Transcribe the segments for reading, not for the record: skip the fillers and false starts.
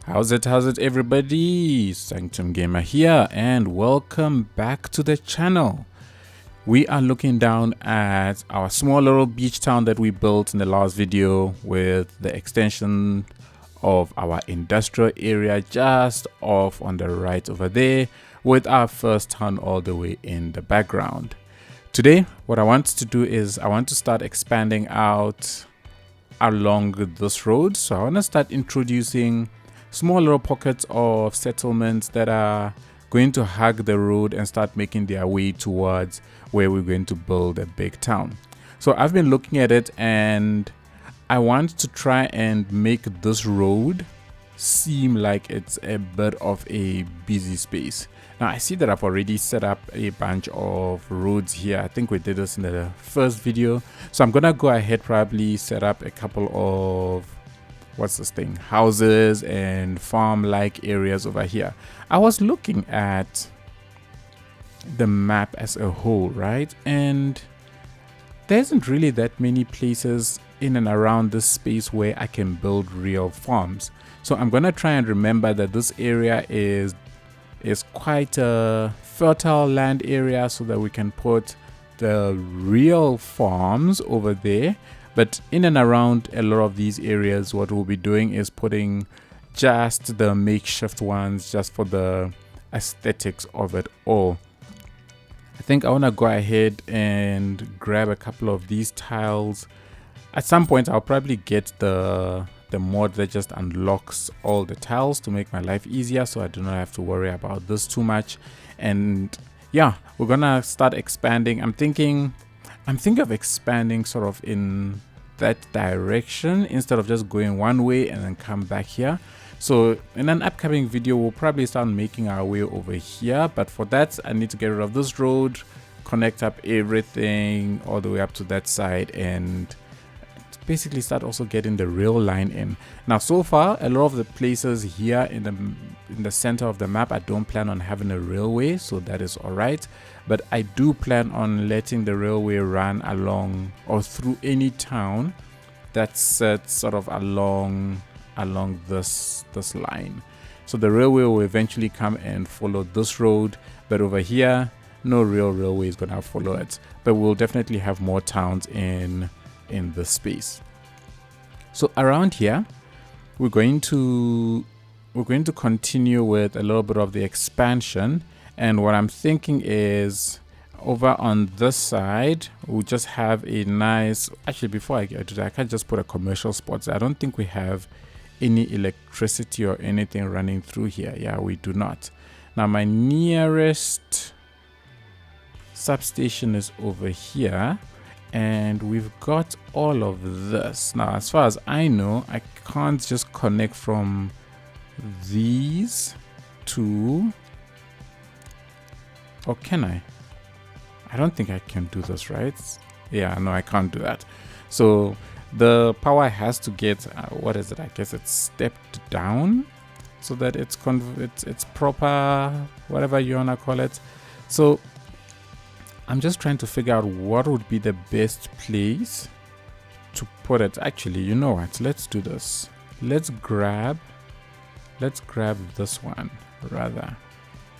How's it everybody? Sanctum Gamer here and welcome back to the channel. We are looking down at our small little beach town that we built in the last video with the extension of our industrial area just off on the right over there, with our first town all the way in the background. Today what I want to do is I want to start expanding out along this road. So I want to start introducing small little pockets of settlements that are going to hug the road and start making their way towards where we're going to build a big town. So I've been looking at it and I want to try and make this road seem like it's a bit of a busy space. Now I see that I've already set up a bunch of roads here. I think we did this in the first video. So I'm gonna go ahead, probably set up a couple of houses and farm like areas over here. I was looking at the map as a whole, right? And there isn't really that many places in and around this space where I can build real farms. So I'm gonna try and remember that this area is quite a fertile land area so that we can put the real farms over there. But in and around a lot of these areas, what we'll be doing is putting just the makeshift ones just for the aesthetics of it all. I think I want to go ahead and grab a couple of these tiles. At some point, I'll probably get the mod that just unlocks all the tiles to make my life easier, so I do not have to worry about this too much. And yeah, we're gonna start expanding. I'm thinking of expanding sort of in that direction instead of just going one way and then come back here. So in an upcoming video, we'll probably start making our way over here. But for that, I need to get rid of this road, connect up everything all the way up to that side, and basically start also getting the rail line in. Now so far, a lot of the places here in the center of the map, I don't plan on having a railway, so that is all right. But I do plan on letting the railway run along or through any town that's set sort of along this line. So the railway will eventually come and follow this road, but over here no real railway is gonna follow it. But we'll definitely have more towns in this space. So around here we're going to continue with a little bit of the expansion. And what I'm thinking is over on this side, we'll just have a nice, actually before I get to that, I can't just put a commercial spot. I don't think we have any electricity or anything running through here. Yeah, we do not. Now my nearest substation is over here, and we've got all of this. Now as far as I know, I can't just connect from these two. Or can I? I don't think I can do this, right? Yeah, no, I can't do that. So the power has to get, what is it? I guess it's stepped down so that it's proper, whatever you wanna call it. So I'm just trying to figure out what would be the best place to put it. Actually, you know what? Let's do this. Let's grab this one rather,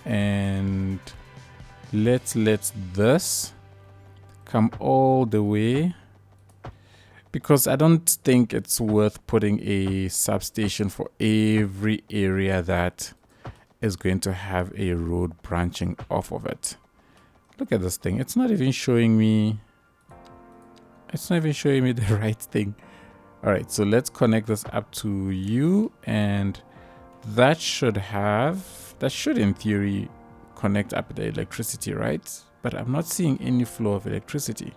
and let's let this come all the way, because I don't think it's worth putting a substation for every area that is going to have a road branching off of it. Look at this thing. It's not even showing me the right thing. All right, so let's connect this up to you, and that should in theory connect up the electricity, right? But I'm not seeing any flow of electricity.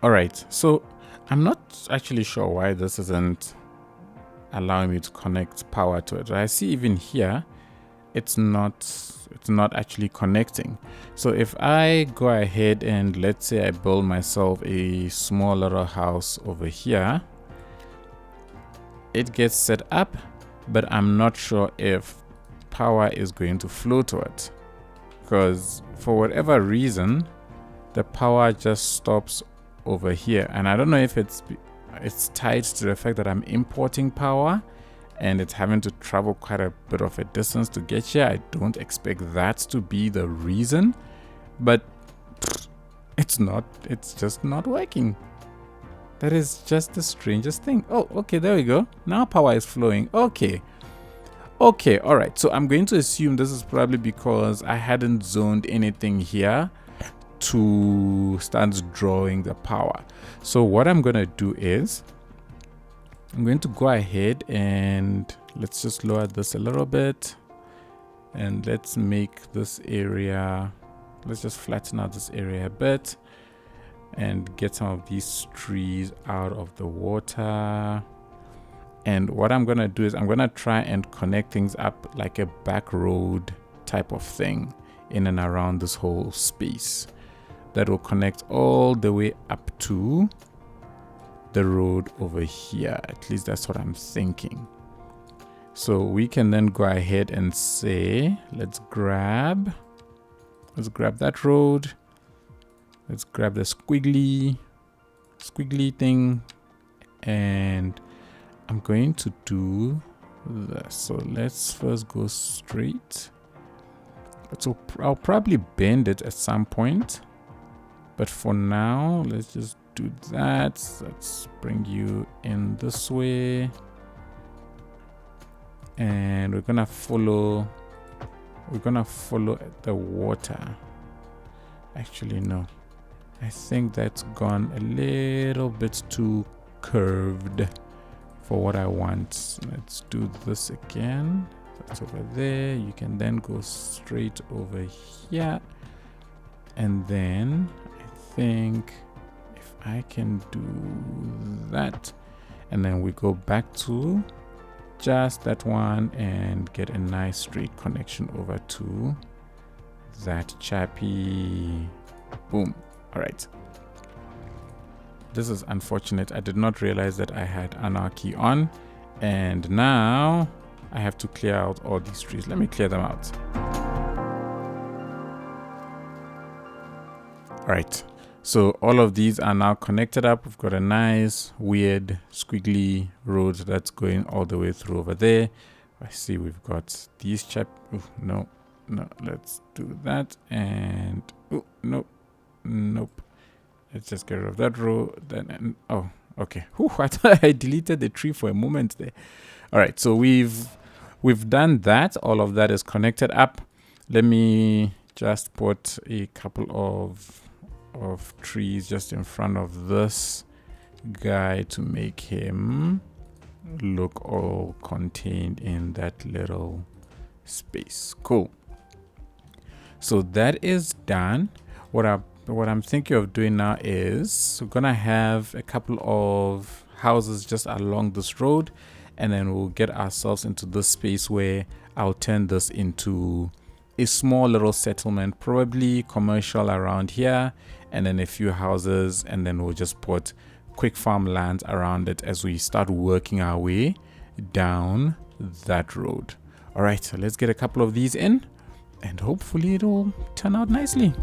All right, so I'm not actually sure why this isn't allowing me to connect power to it. I see even here it's not actually connecting. So if I go ahead and let's say I build myself a small little house over here, it gets set up, but I'm not sure if power is going to flow to it, because for whatever reason the power just stops over here. And I don't know if it's tied to the fact that I'm importing power and it's having to travel quite a bit of a distance to get here. I don't expect that to be the reason, but it's not. It's just not working. That is just the strangest thing. Oh, okay, there we go. Now power is flowing. Okay. Okay, all right. So I'm going to assume this is probably because I hadn't zoned anything here to start drawing the power. So what I'm going to do is I'm going to go ahead and let's just lower this a little bit, and let's make this area, let's just flatten out this area a bit and get some of these trees out of the water. And what I'm gonna do is I'm gonna try and connect things up like a back road type of thing in and around this whole space that will connect all the way up to the road over here. At least that's what I'm thinking. So we can then go ahead and say, let's grab that road. Let's grab the squiggly thing, and I'm going to do this. So let's first go straight. So I'll probably bend it at some point, but for now, let's just do that. Let's bring you in this way, and we're gonna follow the water. Actually, no, I think that's gone a little bit too curved for what I want. Let's do this again. That's over there. You can then go straight over here, and then I think if I can do that, and then we go back to just that one and get a nice straight connection over to that chappy. Boom. All right. This is unfortunate. I did not realize that I had Anarchy on, and now I have to clear out all these trees. Let me clear them out. All right. So all of these are now connected up. We've got a nice weird squiggly road that's going all the way through over there. I see we've got these no, let's do that. And nope. Let's just get rid of that row. Then oh, okay. Whew, I thought I deleted the tree for a moment there. All right, so we've done that. All of that is connected up. Let me just put a couple of trees just in front of this guy to make him look all contained in that little space. Cool. So that is done. What I'm thinking of doing now is we're gonna have a couple of houses just along this road, and then we'll get ourselves into this space where I'll turn this into a small little settlement, probably commercial around here, and then a few houses, and then we'll just put quick farmland around it as we start working our way down that road. All right, so let's get a couple of these in, and hopefully it'll turn out nicely.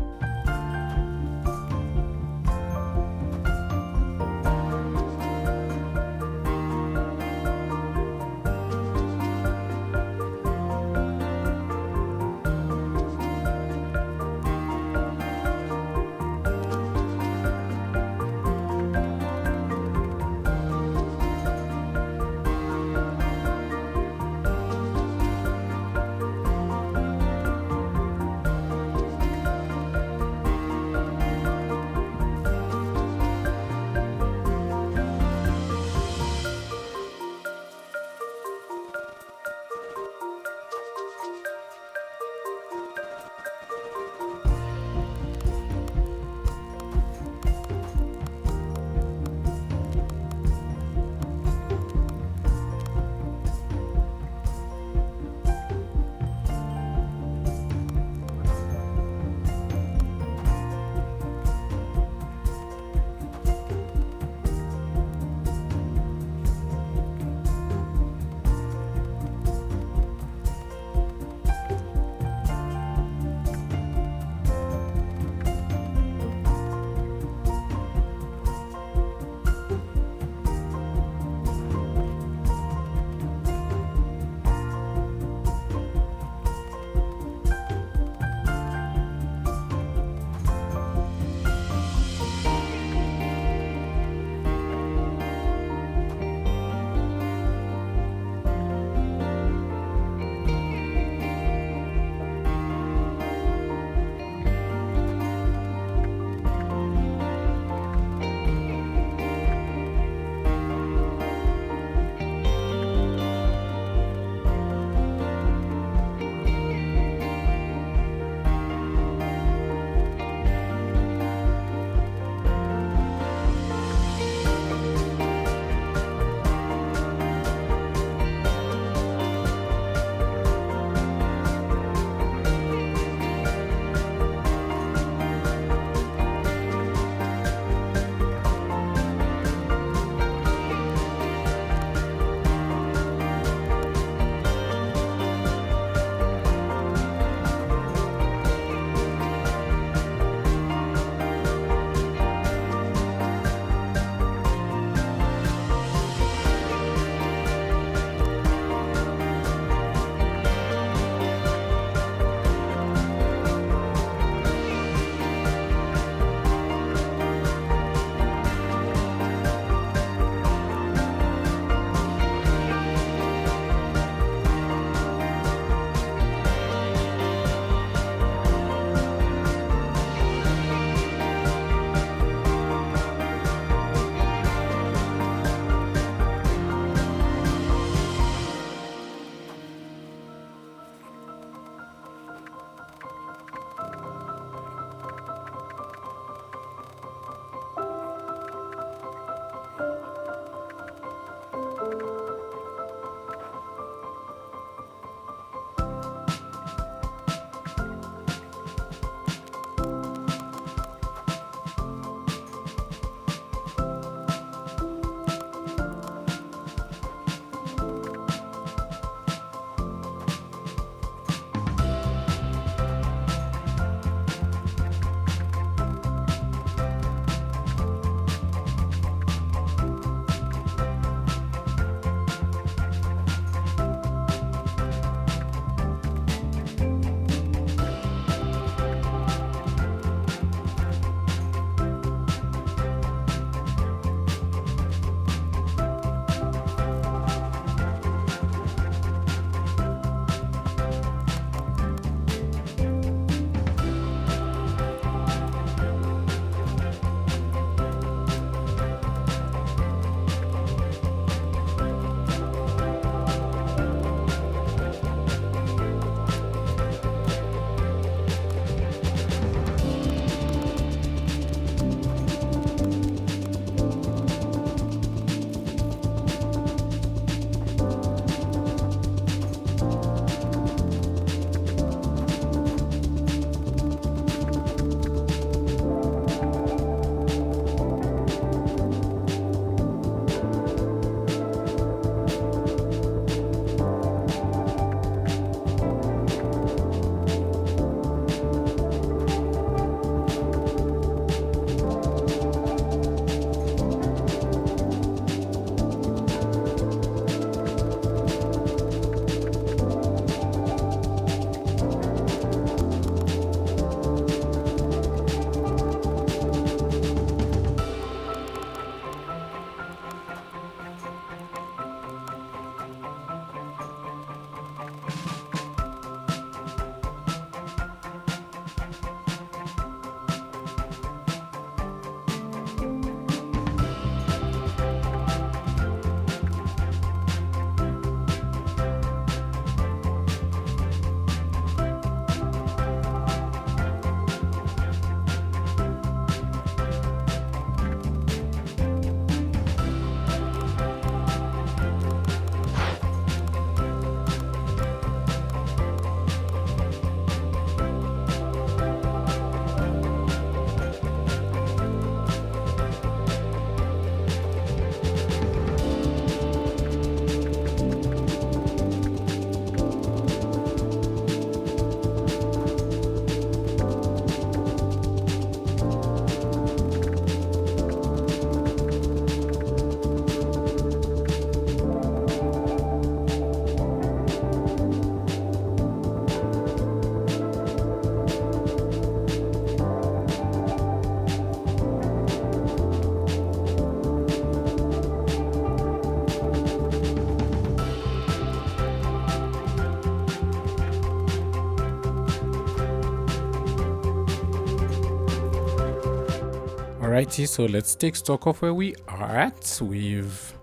Alrighty, so let's take stock of where we are at. We've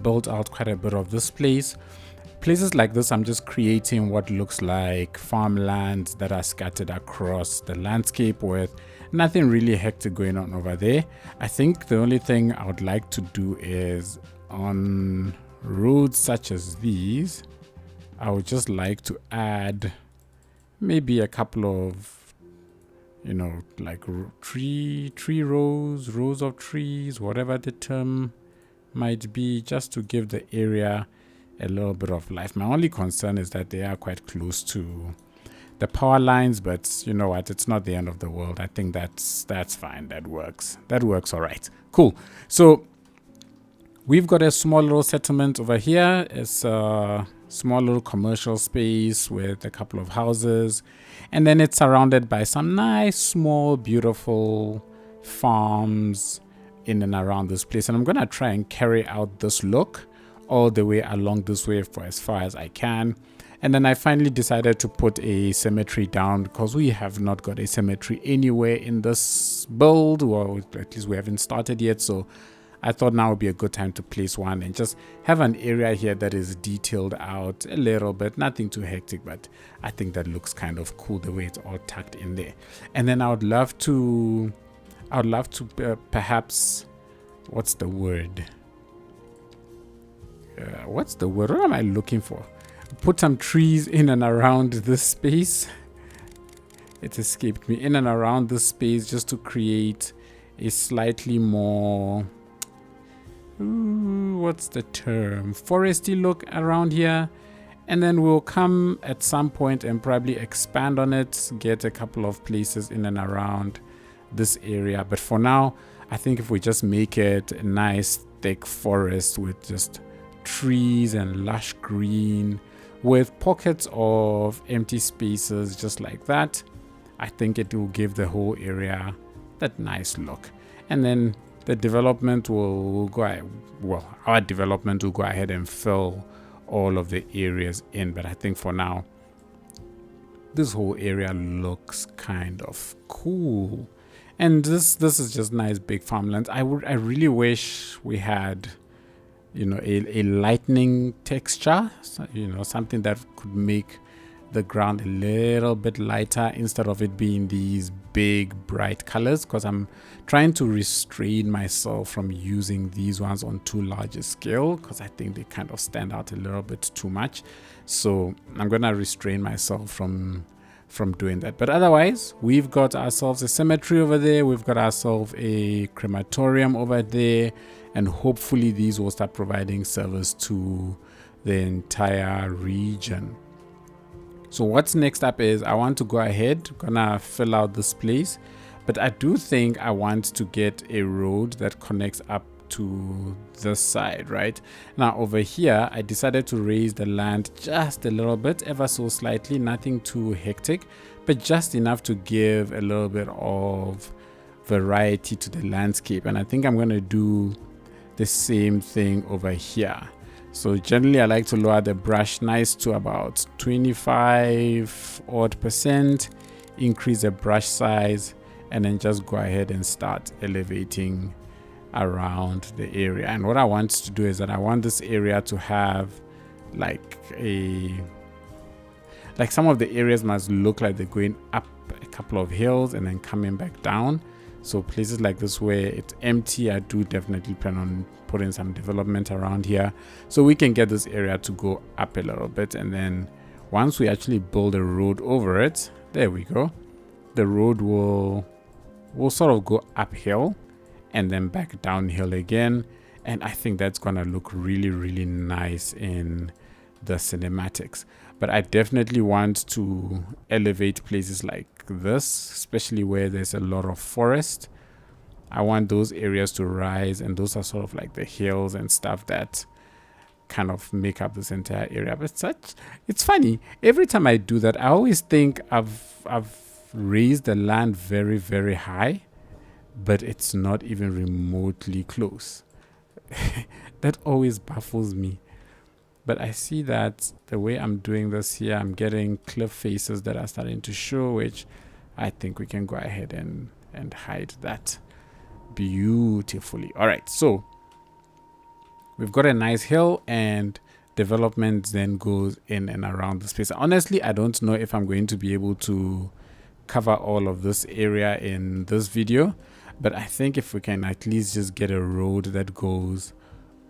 built out quite a bit of this place. Places like this, I'm just creating what looks like farmlands that are scattered across the landscape with nothing really hectic going on over there. I think the only thing I would like to do is on roads such as these, I would just like to add maybe a couple of, you know, like tree rows of trees, whatever the term might be, just to give the area a little bit of life. My only concern is that they are quite close to the power lines, but you know what, it's not the end of the world. I think that's fine. That works all right. Cool. So we've got a small little settlement over here. It's a small little commercial space with a couple of houses, and then it's surrounded by some nice small beautiful farms in and around this place. And I'm gonna try and carry out this look all the way along this way for as far as I can. And then I finally decided to put a cemetery down because we have not got a cemetery anywhere in this build, or at least we haven't started yet. So I thought now would be a good time to place one and just have an area here that is detailed out a little bit, nothing too hectic, but I think that looks kind of cool the way it's all tucked in there. And then I would love to perhaps, what's the word? What am I looking for? Put some trees in and around this space. It escaped me. In and around this space, just to create a slightly more, what's the term, foresty look around here. And then we'll come at some point and probably expand on it, get a couple of places in and around this area. But for now, I think if we just make it a nice thick forest with just trees and lush green with pockets of empty spaces just like that, I think it will give the whole area that nice look. And then the development will go ahead, our development will go ahead and fill all of the areas in. But I think for now, this whole area looks kind of cool. And this is just nice big farmlands. I really wish we had, you know, a lightning texture, so, you know, something that could make the ground a little bit lighter instead of it being these big bright colors, because I'm trying to restrain myself from using these ones on too large a scale because I think they kind of stand out a little bit too much. So I'm gonna restrain myself from doing that. But otherwise, we've got ourselves a cemetery over there, we've got ourselves a crematorium over there, and hopefully these will start providing service to the entire region. So what's next up is I want to go ahead, gonna fill out this place, but I do think I want to get a road that connects up to this side. Right now over here, I decided to raise the land just a little bit, ever so slightly, nothing too hectic, but just enough to give a little bit of variety to the landscape. And I think I'm going to do the same thing over here. So generally I like to lower the brush nice to about 25 odd %, increase the brush size, and then just go ahead and start elevating around the area. And what I want to do is that I want this area to have like some of the areas must look like they're going up a couple of hills and then coming back down. So places like this where it's empty, I do definitely plan on putting some development around here so we can get this area to go up a little bit. And then once we actually build a road over it, there we go, the road will sort of go uphill and then back downhill again. And I think that's gonna look really, really nice in the cinematics. But I definitely want to elevate places like this, especially where there's a lot of forest. I want those areas to rise, and those are sort of like the hills and stuff that kind of make up this entire area. But it's funny, every time I do that, I always think I've raised the land very, very high, but it's not even remotely close. That always baffles me. But I see that the way I'm doing this here, I'm getting cliff faces that are starting to show, which I think we can go ahead and hide that. beautifully. All right, so we've got a nice hill, and development then goes in and around the space. Honestly, I don't know if I'm going to be able to cover all of this area in this video, but I think if we can at least just get a road that goes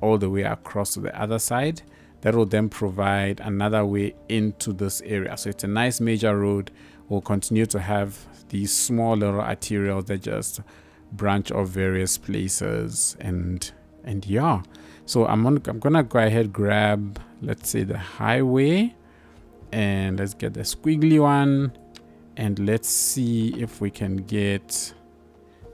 all the way across to the other side, that will then provide another way into this area. So it's a nice major road. We'll continue to have these small little arterials that just branch off various places, and yeah. So I'm gonna go ahead, grab, let's say, the highway, and let's get the squiggly one, and let's see if we can get,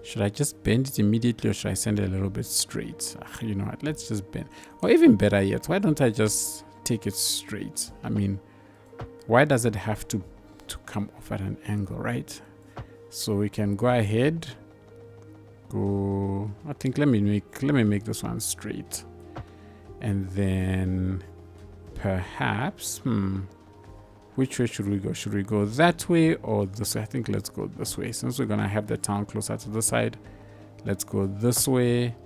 should I just bend it immediately, or should I send it a little bit straight? You know what, let's just bend. Or even better yet, why don't I just take it straight? I mean, why does it have to come off at an angle, right? So we can go ahead, I think let me make this one straight, and then perhaps which way should we go? Should we go that way or this way? I think let's go this way, since we're gonna have the town closer to the side. Let's go this way,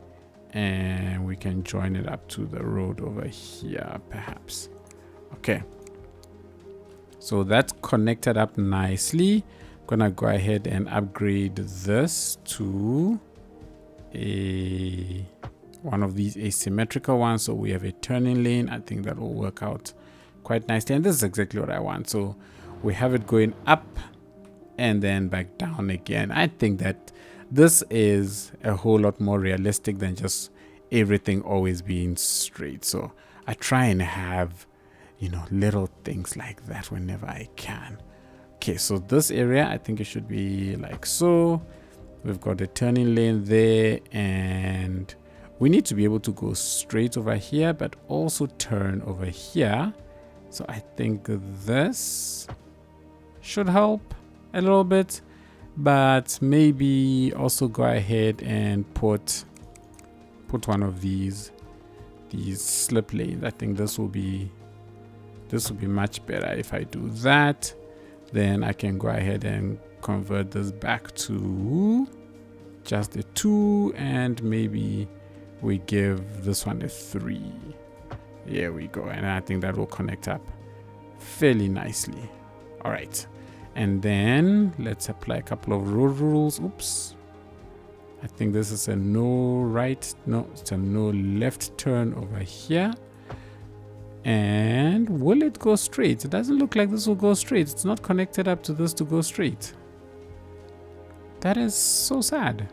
and we can join it up to the road over here perhaps. Okay, so that's connected up nicely. I'm gonna go ahead and upgrade this to one of these asymmetrical ones, so we have a turning lane. I think that will work out quite nicely, and this is exactly what I want. So we have it going up and then back down again. I think that this is a whole lot more realistic than just everything always being straight. So I try and have, you know, little things like that whenever I can. Okay, so this area, I think it should be like so. We've got a turning lane there, and we need to be able to go straight over here but also turn over here. So I think this should help a little bit, but maybe also go ahead and put one of these slip lanes. I think this will be much better. If I do that, then I can go ahead and convert this back to just a 2, and maybe we give this one a 3. Here we go, and I think that will connect up fairly nicely. All right, and then let's apply a couple of road rules. Oops, I think this is a no it's a no left turn over here. And will it go straight? It doesn't look like this will go straight. It's not connected up to this to go straight. That is so sad.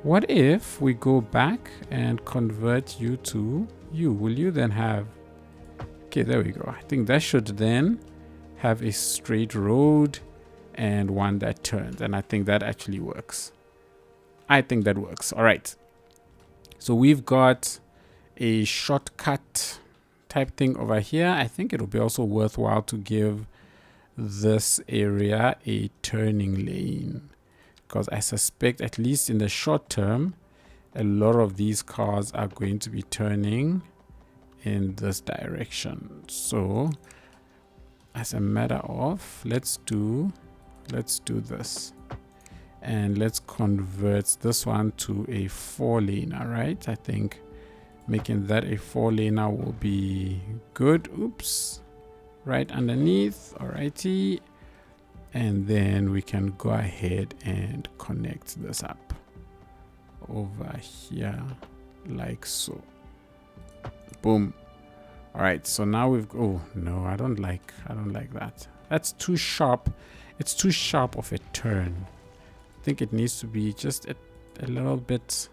What if we go back and convert you to you? Will you then have, okay, there we go. I think that should then have a straight road and one that turns, and I think that actually works. I think that works. All right, so we've got a shortcut type thing over here. I think it'll be also worthwhile to give this area a turning lane, because I suspect, at least in the short term, a lot of these cars are going to be turning in this direction. So as a matter of, let's do this, and let's convert this one to a 4-lane. All right, I think making that a 4-laner will be good. Oops, right underneath. Alrighty, and then we can go ahead and connect this up over here like so. Boom. All right, so now we've, oh no, I don't like that. That's too sharp. It's too sharp of a turn. I think it needs to be just a little bit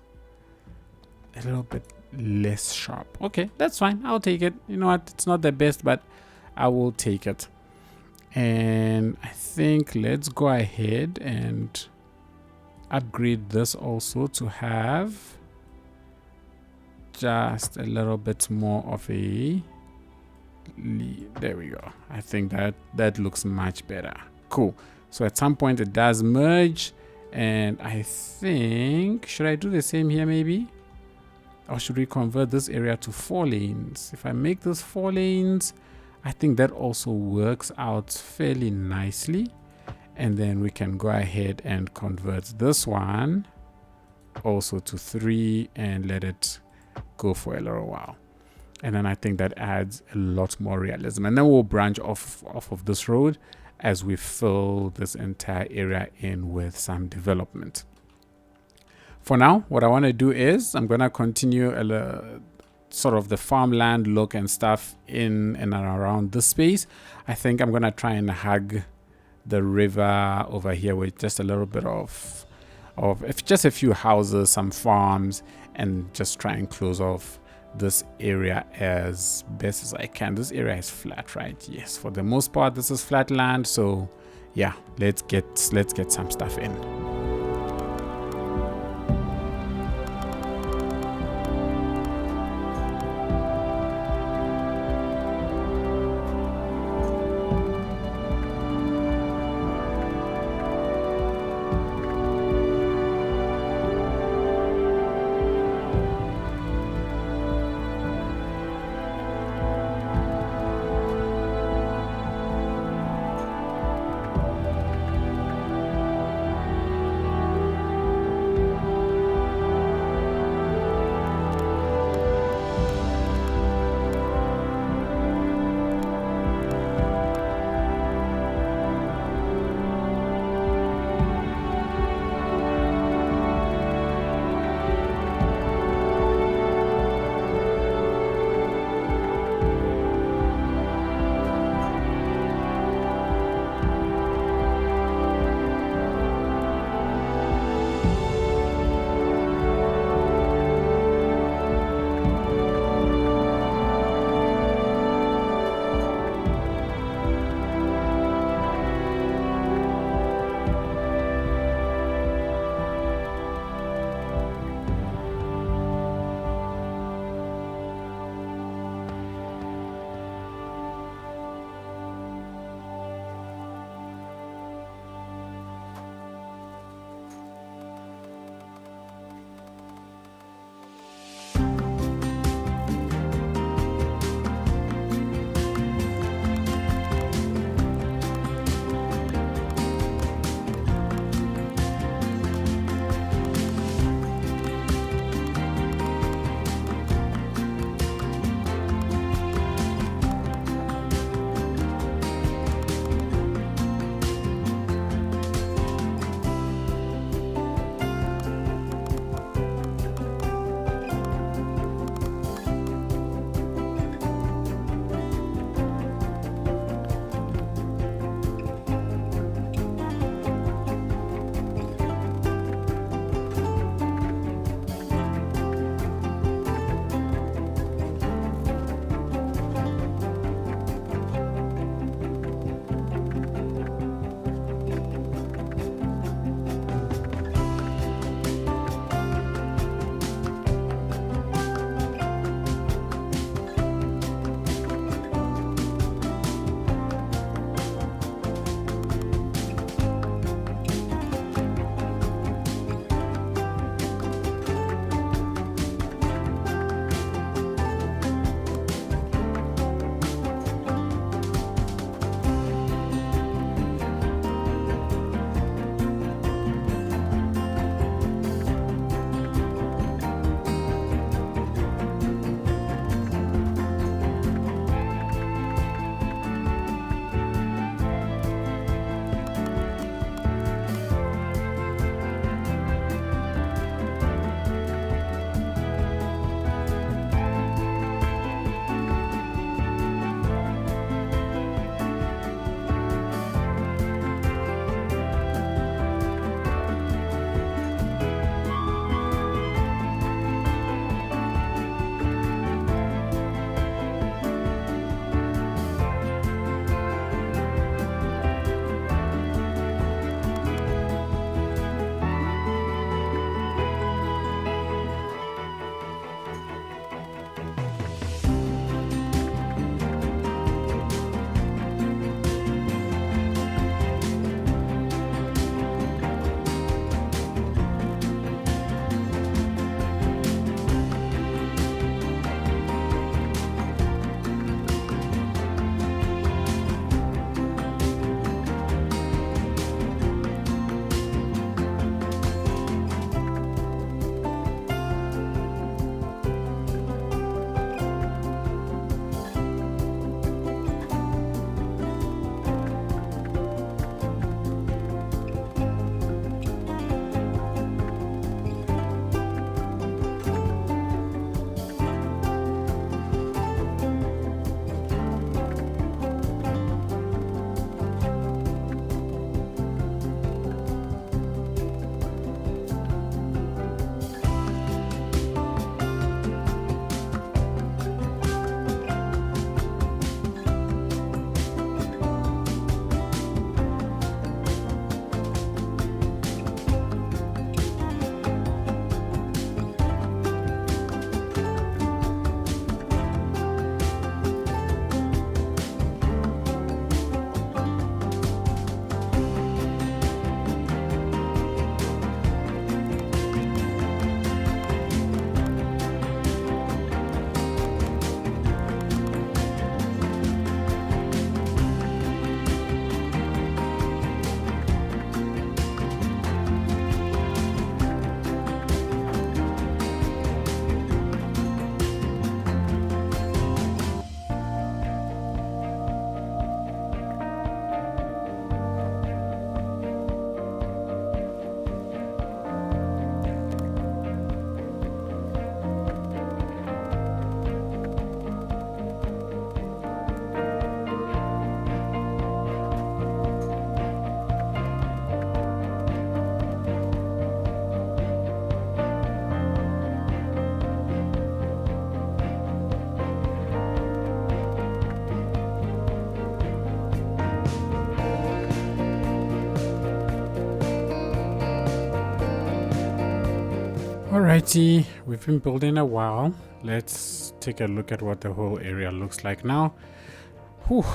less sharp. Okay, that's fine. I'll take it. You know what? It's not the best, but I will take it. And I think let's go ahead and upgrade this also to have just a little bit more of a lead. There we go. I think that looks much better. Cool. So at some point it does merge, and I think, should I do the same here maybe? Or should we convert this area to 4 lanes? If I make this 4 lanes, I think that also works out fairly nicely. And then we can go ahead and convert this one also to 3 and let it go for a little while. And then I think that adds a lot more realism. And then we'll branch off of this road as we fill this entire area in with some development. For now, what I want to do is I'm going to continue sort of the farmland look and stuff in and around this space. I think I'm going to try and hug the river over here with just a little bit of just a few houses, some farms, and just try and close off this area as best as I can. This area is flat, right? Yes, for the most part this is flat land, so yeah, let's get some stuff in. Alrighty, we've been building a while. Let's take a look at what the whole area looks like now. Whew,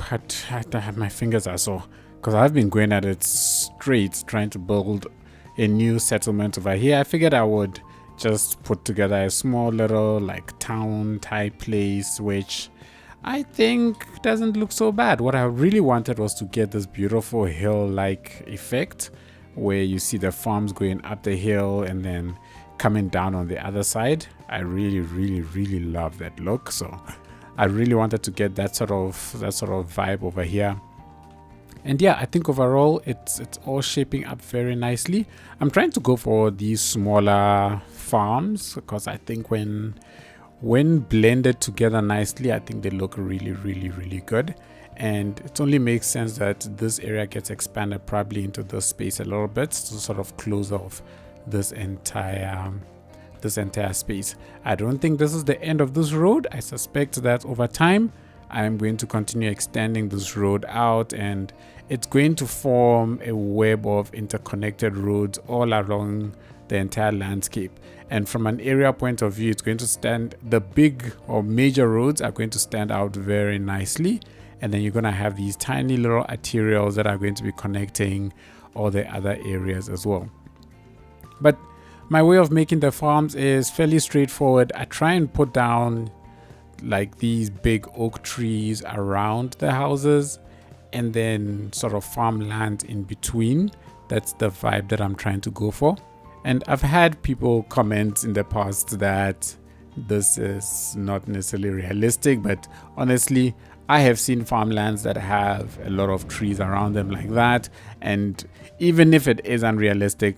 my fingers are sore because I've been going at it straight trying to build a new settlement over here. I figured I would just put together a small little like town type place, which I think doesn't look so bad. What I really wanted was to get this beautiful hill like effect where you see the farms going up the hill and then coming down on the other side. I really love that look, so I really wanted to get that sort of vibe over here. And yeah, I think overall it's all shaping up very nicely. I'm trying to go for these smaller farms because I think when blended together nicely, I think they look really good. And it only makes sense that this area gets expanded probably into this space a little bit to sort of close off this entire space. I don't think this is the end of this road. I suspect that over time I am going to continue extending this road out, and it's going to form a web of interconnected roads all along the entire landscape. And from an area point of view, it's going to stand, the big or major roads are going to stand out very nicely, and then you're going to have these tiny little arterials that are going to be connecting all the other areas as well. But my way of making the farms is fairly straightforward. I try and put down like these big oak trees around the houses and then sort of farmland in between. That's the vibe that I'm trying to go for. And I've had people comment in the past that this is not necessarily realistic, but honestly, I have seen farmlands that have a lot of trees around them like that. And even if it is unrealistic,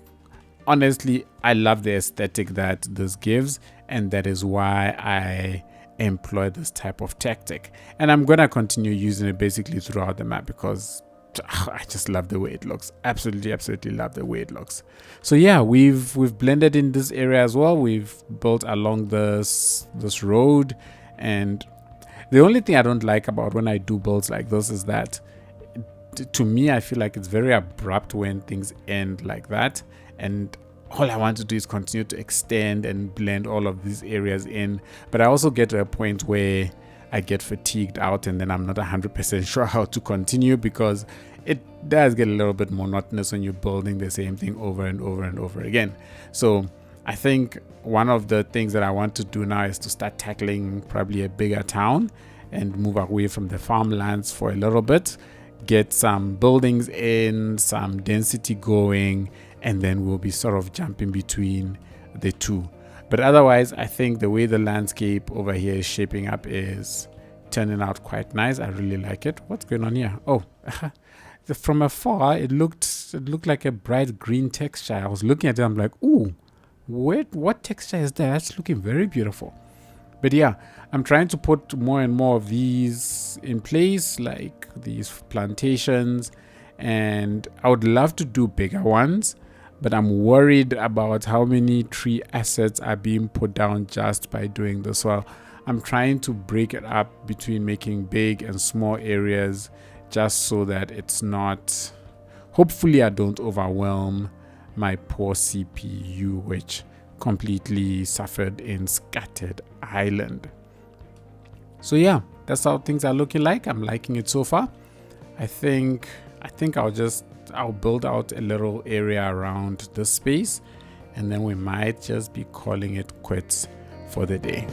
honestly, I love the aesthetic that this gives, and that is why I employ this type of tactic. And I'm gonna continue using it basically throughout the map because I just love the way it looks. Absolutely love the way it looks. So yeah, we've blended in this area as well. We've built along this road, and the only thing I don't like about when I do builds like this is that to me, I feel like it's very abrupt when things end like that. And all I want to do is continue to extend and blend all of these areas in. But I also get to a point where I get fatigued out and then I'm not 100% sure how to continue, because it does get a little bit monotonous when you're building the same thing over and over again. So I think one of the things that I want to do now is to start tackling probably a bigger town and move away from the farmlands for a little bit, get some buildings in, some density going, and then we'll be sort of jumping between the two. But otherwise, I think the way the landscape over here is shaping up is turning out quite nice. I really like it. What's going on here? Oh, from afar, it looked like a bright green texture. I was looking at it, I'm like, ooh, what texture is that? That's looking very beautiful. But yeah, I'm trying to put more and more of these in place, like these plantations, and I would love to do bigger ones, but I'm worried about how many tree assets are being put down just by doing this. So I'm trying to break it up between making big and small areas just so that it's not, hopefully I don't overwhelm my poor CPU, which completely suffered in Scattered Island. So yeah, that's how things are looking like. I'm liking it so far. I think I'll build out a little area around this space, and then we might just be calling it quits for the day.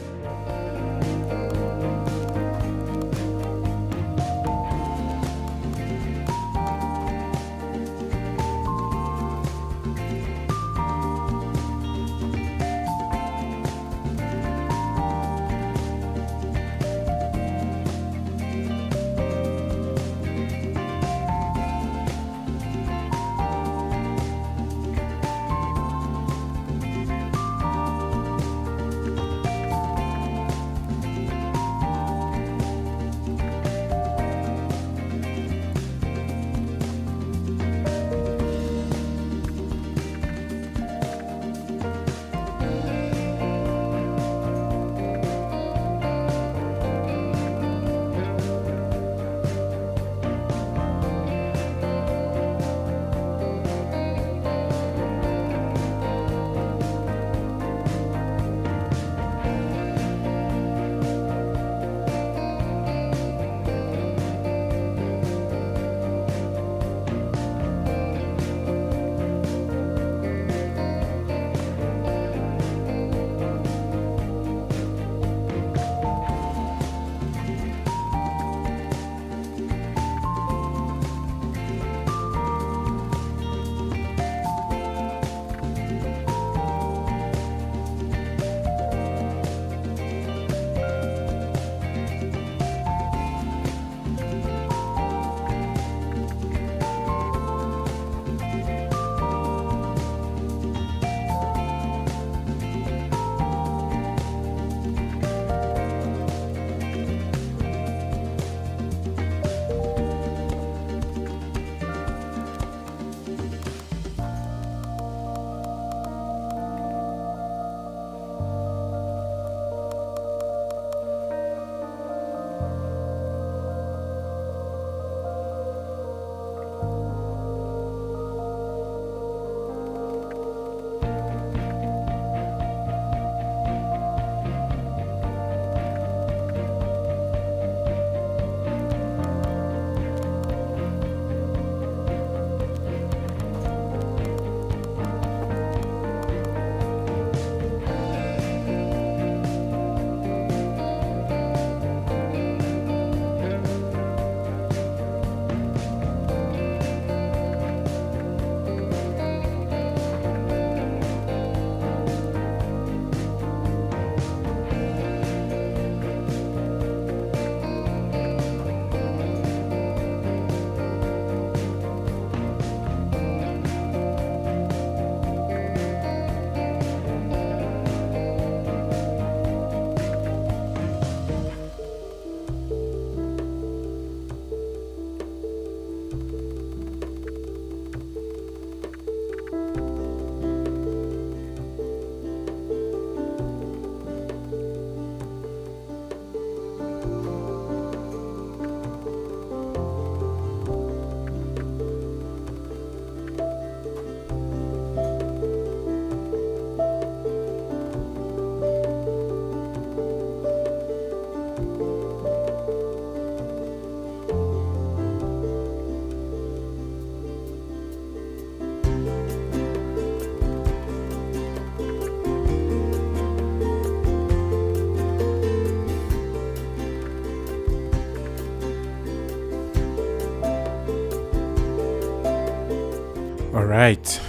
All right,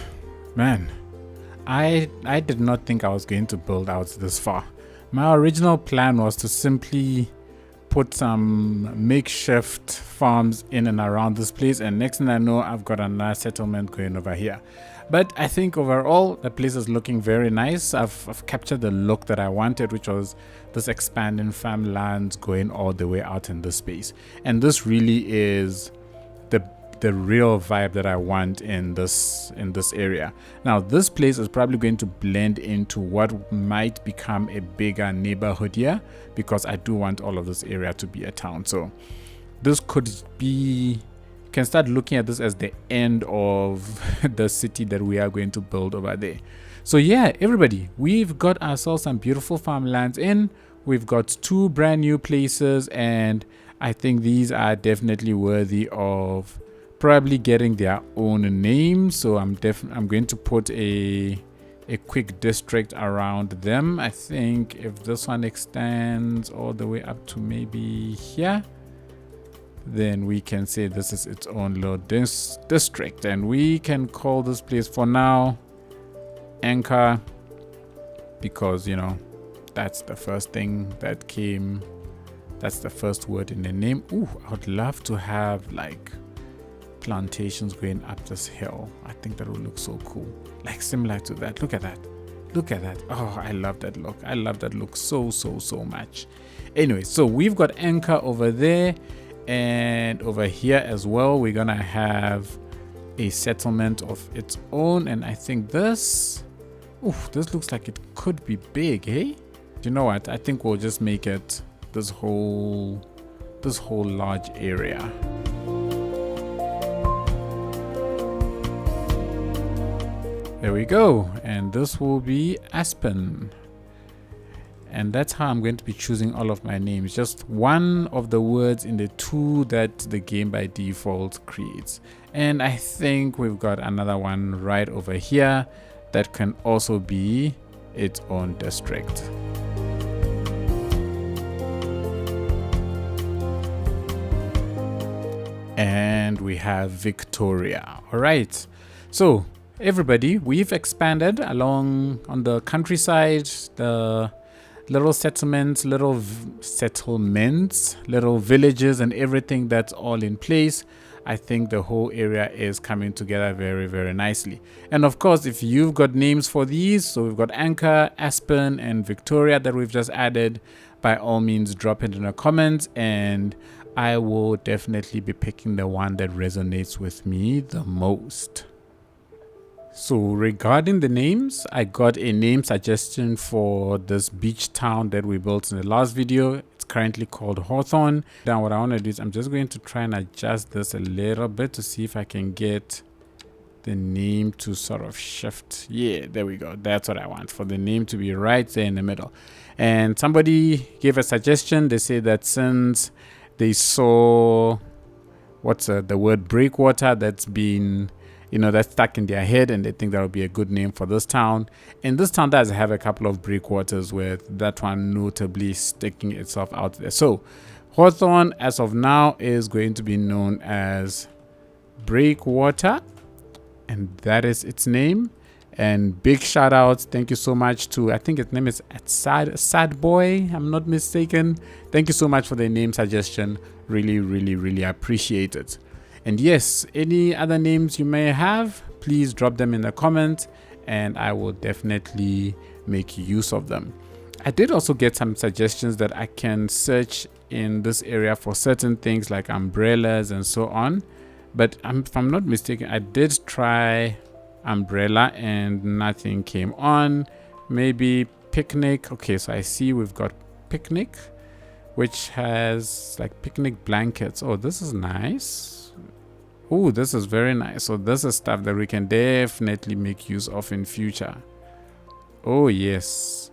man. I did not think I was going to build out this far. My original plan was to simply put some makeshift farms in and around this place, and next thing I know, I've got another settlement going over here. But I think overall the place is looking very nice. I've captured the look that I wanted, which was this expanding farmlands going all the way out in this space. And this really is the real vibe that I want in this area. Now this place is probably going to blend into what might become a bigger neighborhood here, because I do want all of this area to be a town. So this could be, you can start looking at this as the end of the city that we are going to build over there. So yeah, everybody, we've got ourselves some beautiful farmlands in. We've got 2 brand new places, and I think these are definitely worthy of probably getting their own name. So I'm going to put a quick district around them. I think if this one extends all the way up to maybe here, then we can say this is its own little district, and we can call this place for now Anchor, because you know that's the first thing that came, that's the first word in the name. Ooh, I would love to have like plantations going up this hill. I think that would look so cool, like similar to that. Look at that, look at that. Oh, I love that look. I love that look so much. Anyway, so we've got Anchor over there, and over here as well we're gonna have a settlement of its own. And I think this, ooh, this looks like it could be big. Hey, you know what, I think we'll just make it this whole large area. There we go, and this will be Aspen. And that's how I'm going to be choosing all of my names. Just one of the words in the 2 that the game by default creates. And I think we've got another one right over here that can also be its own district. And we have Victoria. All right, so everybody, we've expanded along on the countryside, the little settlements, little villages, and everything that's all in place. I think the whole area is coming together very nicely. And of course, if you've got names for these, so we've got Anchor, Aspen, and Victoria that we've just added, by all means drop it in the comments, and I will definitely be picking the one that resonates with me the most. So regarding the names, I got a name suggestion for this beach town that we built in the last video. It's currently called Hawthorne. Now what I want to do is I'm just going to try and adjust this a little bit to see if I can get the name to sort of shift. Yeah, there we go. That's what I want, for the name to be right there in the middle. And somebody gave a suggestion. They say that since they saw the word breakwater that's been, you know, that's stuck in their head, and they think that would be a good name for this town. And this town does have a couple of breakwaters, with that one notably sticking itself out there. So Hawthorne, as of now, is going to be known as Breakwater, and that is its name. And big shout outs, thank you so much to, I think its name is Sad Boy, I'm not mistaken. Thank you so much for the name suggestion. Really appreciate it. And yes, any other names you may have, please drop them in the comments, and I will definitely make use of them. I did also get some suggestions that I can search in this area for certain things like umbrellas and so on. But if I'm not mistaken, I did try umbrella and nothing came on. Maybe picnic. Okay, so I see we've got picnic, which has like picnic blankets. Oh, this is nice. Oh, this is very nice. So this is stuff that we can definitely make use of in future. Oh yes.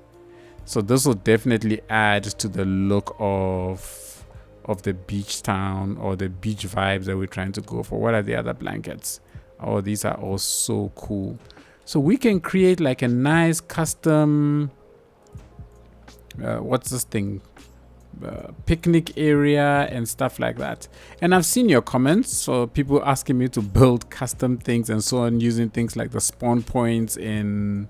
So this will definitely add to the look of the beach town, or the beach vibes that we're trying to go for. What are the other blankets? Oh, these are all so cool. So we can create like a nice custom, what's this thing? picnic area and stuff like that. And I've seen your comments, so people asking me to build custom things and so on, using things like the spawn points in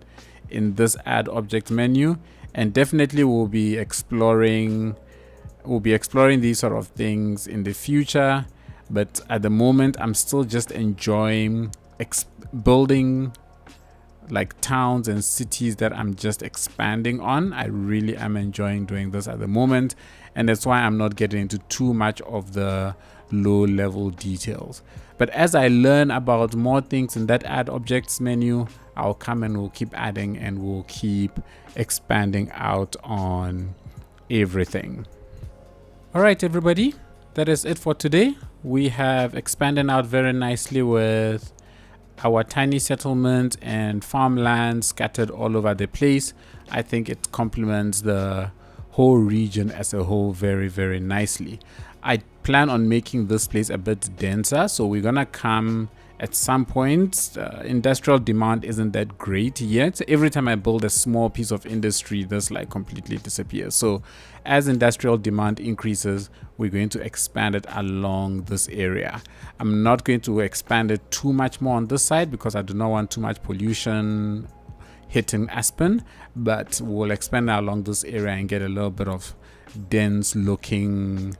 this add object menu. And definitely we'll be exploring these sort of things in the future, but at the moment I'm still just enjoying building like towns and cities that I'm just expanding on. I really am enjoying doing this at the moment, and that's why I'm not getting into too much of the low level details. But as I learn about more things in that add objects menu, I'll come and we'll keep adding and we'll keep expanding out on everything. All right, everybody, that is it for today. We have expanded out very nicely with our tiny settlement and farmland scattered all over the place. I think it complements the whole region as a whole very, very nicely. I plan on making this place a bit denser, so we're gonna come at some point. Industrial demand isn't that great yet. Every time I build a small piece of industry, this like completely disappears. So as industrial demand increases, we're going to expand it along this area. I'm not going to expand it too much more on this side because I do not want too much pollution hitting Aspen, but we'll expand along this area and get a little bit of dense looking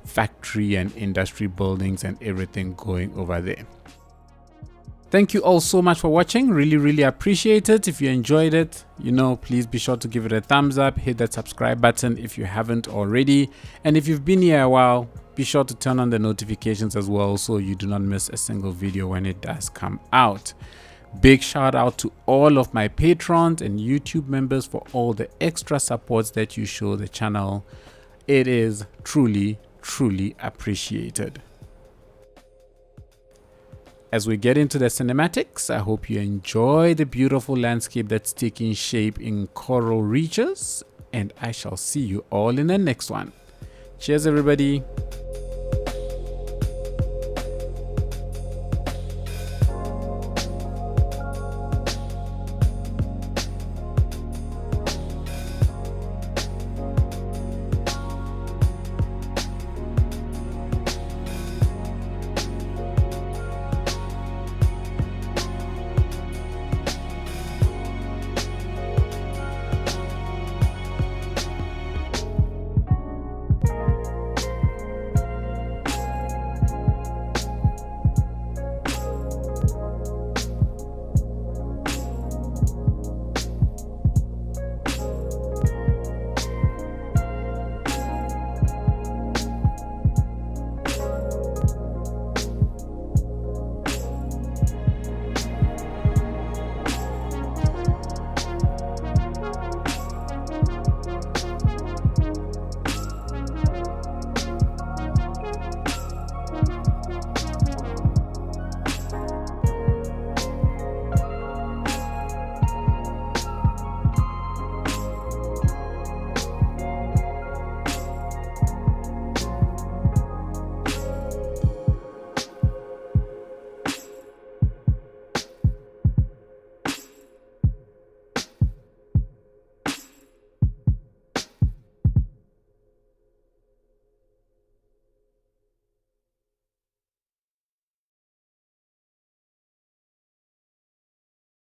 factory and industry buildings and everything going over there. Thank you all so much for watching. Really appreciate it. If you enjoyed it, please be sure to give it a thumbs up, hit that subscribe button if you haven't already. And if you've been here a while, be sure to turn on the notifications as well so you do not miss a single video when it does come out. Big shout out to all of my patrons and YouTube members for all the extra supports that you show the channel. It is truly appreciated. As we get into the cinematics, I hope you enjoy the beautiful landscape that's taking shape in Coral Reeches, and I shall see you all in the next one. Cheers, everybody.